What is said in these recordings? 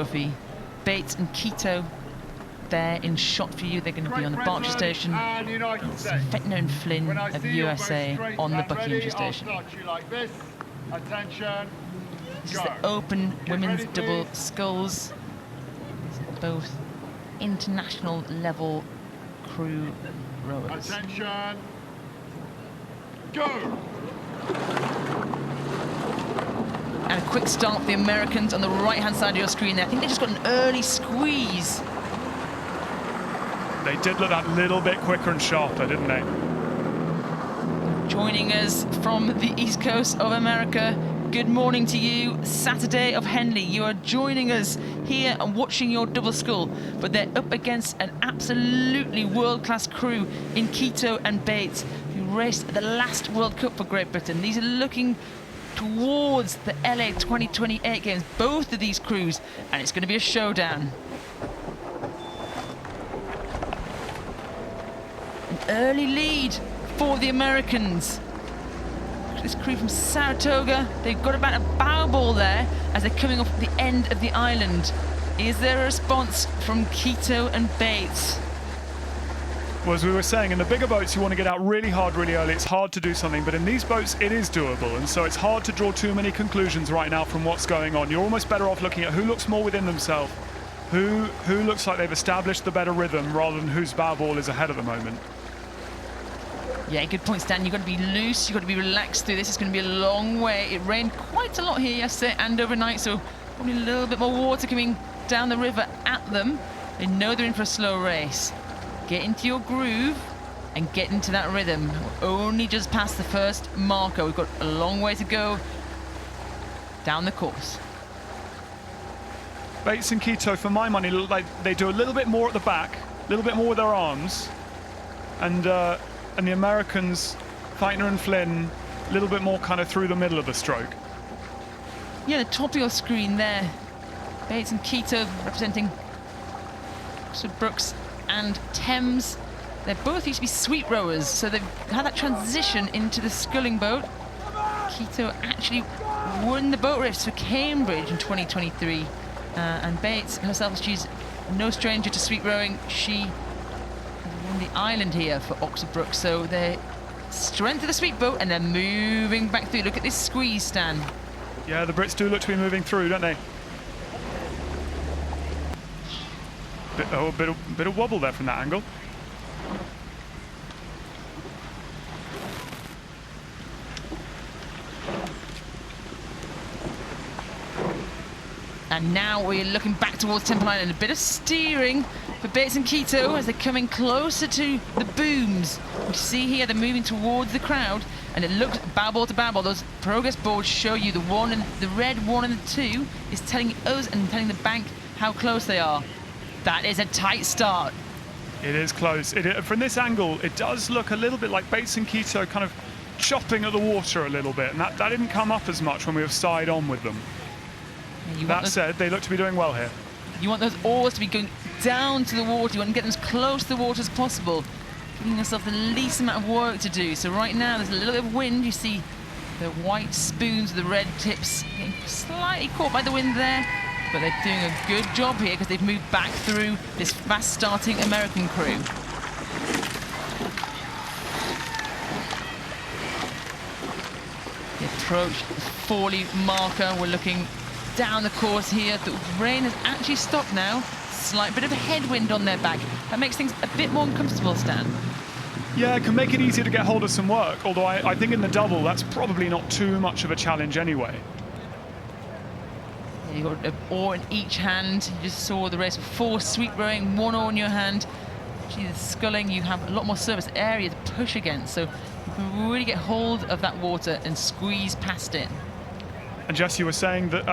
Trophy. Bates and Keto there in shot for you. They're going to be on the Berkshire station. Feitner and Flynn of USA on the Buckinghamshire station. Attention. This is the open women's double sculls. These are both international level crew rowers. Attention. Go. And a quick start for the Americans on the right-hand side of your screen there. I think they just got an early squeeze. They did look that little bit quicker and sharper, didn't they? Joining us from the East Coast of America, good morning to you. Saturday of Henley, you are joining us here and watching your double scull, but they're up against an absolutely world-class crew in Keto and Bates, who raced at the last World Cup for Great Britain. These are looking towards the LA 2028 games, both of these crews, and it's going to be a showdown. An early lead for the Americans. This crew from Saratoga, they've got about a bow ball there as they're coming off the end of the island. Is there a response from Keto and Bates? Well, as we were saying, in the bigger boats, you want to get out really hard, really early. It's hard to do something, but in these boats, it is doable. And so it's hard to draw too many conclusions right now from what's going on. You're almost better off looking at who looks more within themselves, who looks like they've established the better rhythm rather than whose bow ball is ahead at the moment. Yeah, good point, Stan. You've got to be loose, you've got to be relaxed through this. It's going to be a long way. It rained quite a lot here yesterday and overnight, so probably a little bit more water coming down the river at them. They know they're in for a slow race. Get into your groove and get into that rhythm. We're only just past the first marker. We've got a long way to go down the course. Bates and Keto, for my money, look like they do a little bit more at the back, a little bit more with their arms, and the Americans, Feitner and Flynn, a little bit more kind of through the middle of the stroke. Yeah, the top of your screen there. Bates and Keto representing Oxford Brookes and Thames. They both used to be sweep rowers, so they've had that transition into the sculling boat. Keto actually won the boat race for Cambridge in 2023. And Bates herself, she's no stranger to sweep rowing. She won the island here for Oxford Brookes, so they're strength of the sweep boat and they're moving back through. Look at this squeeze, Stan. Yeah, the Brits do look to be moving through, don't they? A bit of wobble there from that angle. And now we're looking back towards Temple Island. A bit of steering for Bates and Keto as they're coming closer to the booms. You see here they're moving towards the crowd, and it looks bow ball to bow ball. Those progress boards show you the one and the red 1 and the 2 is telling us and telling the bank how close they are. That is a tight start. It is close. From this angle, it does look a little bit like Bates and Keto kind of chopping at the water a little bit, and that didn't come up as much when we were side on with them. That said, they look to be doing well here. You want those oars to be going down to the water. You want to get them as close to the water as possible, giving yourself the least amount of work to do. So right now, there's a little bit of wind. You see the white spoons with the red tips getting slightly caught by the wind there. But they're doing a good job here because they've moved back through this fast-starting American crew. The approach, the Forley marker. We're looking down the course here. The rain has actually stopped now. Slight bit of a headwind on their back. That makes things a bit more uncomfortable, Stan. Yeah, it can make it easier to get hold of some work, although I think in the double, that's probably not too much of a challenge anyway. You've got an oar in each hand. You just saw the race with 4 sweep rowing, 1 oar in your hand. Actually, the sculling, you have a lot more surface area to push against, so you can really get hold of that water and squeeze past it. And Jess, you were saying that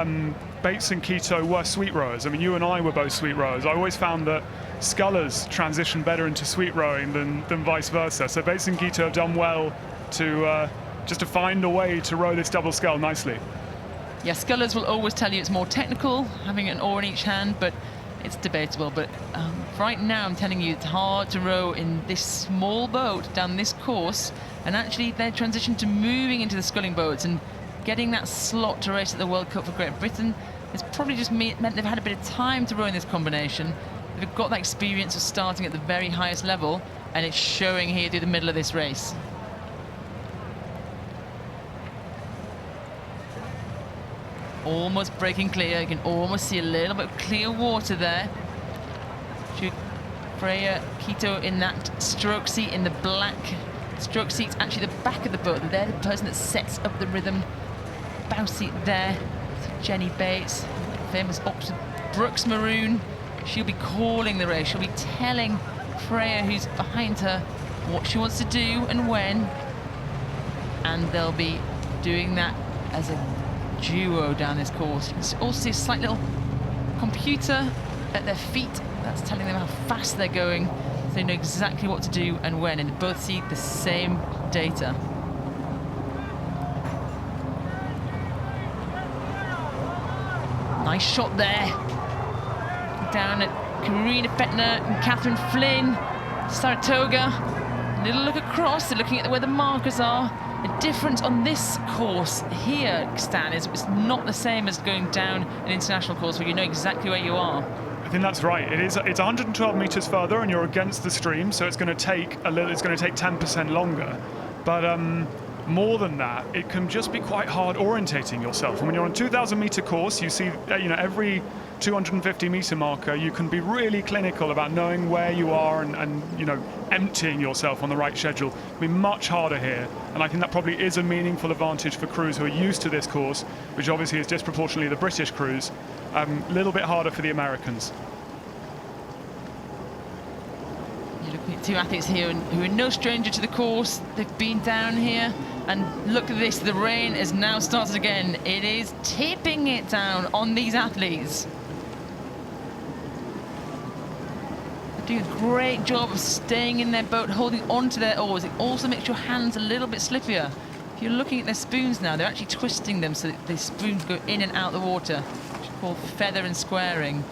Bates and Keto were sweep rowers. I mean, you and I were both sweep rowers. I always found that scullers transition better into sweep rowing than vice versa. So Bates and Keto have done well to just to find a way to row this double scull nicely. Yeah, scullers will always tell you it's more technical, having an oar in each hand, but it's debatable. But right now, I'm telling you, it's hard to row in this small boat down this course. And actually, they're transitioned to moving into the sculling boats and getting that slot to race at the World Cup for Great Britain. It's probably just meant they've had a bit of time to row in this combination. They've got that experience of starting at the very highest level, and it's showing here through the middle of this race. Almost breaking clear. You can almost see a little bit of clear water there. Freya, Keto in that stroke seat, in the black stroke seat's actually the back of the boat. They're the person that sets up the rhythm. Bow seat there. So Jenny Bates, famous Oxford Brooks Maroon. She'll be calling the race. She'll be telling Freya, who's behind her, what she wants to do and when. And they'll be doing that as a duo down this course. You can also see a slight little computer at their feet that's telling them how fast they're going, so they know exactly what to do and when, and they both see the same data. Nice shot there. Down at Karina Feitner and Catherine Flynn. Saratoga. A little look across, they're looking at where the markers are. The difference on this course here, Stan, is it's not the same as going down an international course where you know exactly where you are. I think that's right. It's 112 meters further, and you're against the stream, so it's going to take a little. It's going to take 10% longer. But more than that, it can just be quite hard orientating yourself. And when you're on a 2,000 meter course, you see, every 250 meter marker, you can be really clinical about knowing where you are and emptying yourself on the right schedule. It'll be much harder here, and I think that probably is a meaningful advantage for crews who are used to this course, which obviously is disproportionately the British crews. A little bit harder for the Americans. You're looking at two athletes here who are no stranger to the course. They've been down here, and look at this, the rain has now started again. It is tipping it down on these athletes. They're doing a great job of staying in their boat, holding on to their oars. It also makes your hands a little bit slippier. If you're looking at their spoons now, they're actually twisting them so that the spoons go in and out the water, which is called feather and squaring,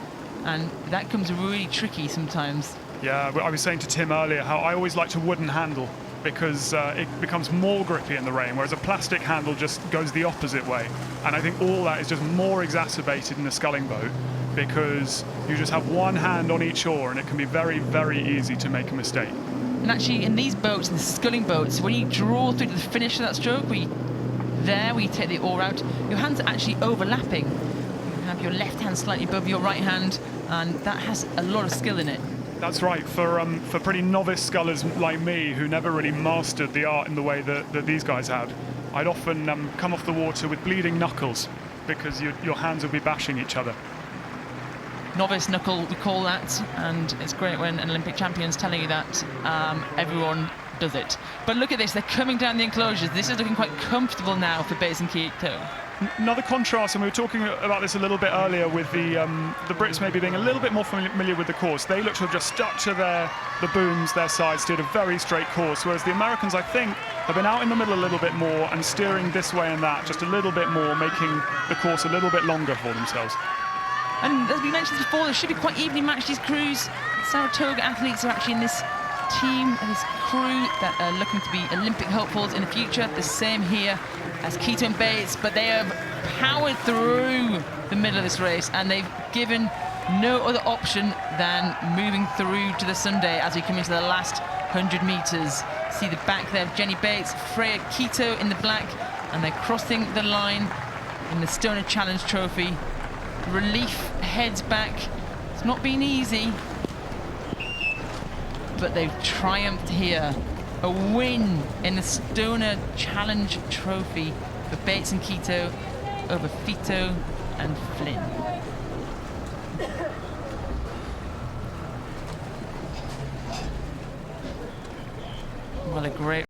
and that comes really tricky sometimes. Yeah, I was saying to Tim earlier how I always like to wooden handle because it becomes more grippy in the rain, whereas a plastic handle just goes the opposite way. And I think all that is just more exacerbated in a sculling boat because you just have one hand on each oar, and it can be very, very easy to make a mistake. And actually, in these boats, in the sculling boats, when you draw through to the finish of that stroke, where you take the oar out, your hands are actually overlapping. You have your left hand slightly above your right hand, and that has a lot of skill in it. That's right. For pretty novice scullers like me, who never really mastered the art in the way that these guys have, I'd often come off the water with bleeding knuckles because your hands would be bashing each other. Novice knuckle, we call that, and it's great when an Olympic champion's telling you that. Everyone does it. But look at this, they're coming down the enclosures. This is looking quite comfortable now for Bates and Keto. Another contrast, and we were talking about this a little bit earlier with the Brits maybe being a little bit more familiar with the course. They look to have just stuck to the booms, their sides, steered a very straight course, whereas the Americans, I think, have been out in the middle a little bit more and steering this way and that just a little bit more, making the course a little bit longer for themselves. And as we mentioned before, they should be quite evenly matched, these crews. Saratoga athletes are actually in this team and this crew that are looking to be Olympic hopefuls in the future. The same here as Keto and Bates, but they have powered through the middle of this race, and they've given no other option than moving through to the Sunday as we come into the last 100 meters. See the back there of Jenny Bates, Freya Keto in the black, and they're crossing the line in the Stonor Challenge Trophy. Relief heads back. It's not been easy, but they've triumphed here. A win in the Stonor Challenge Trophy for Bates and Keto over Feitner and Flynn. Well, a great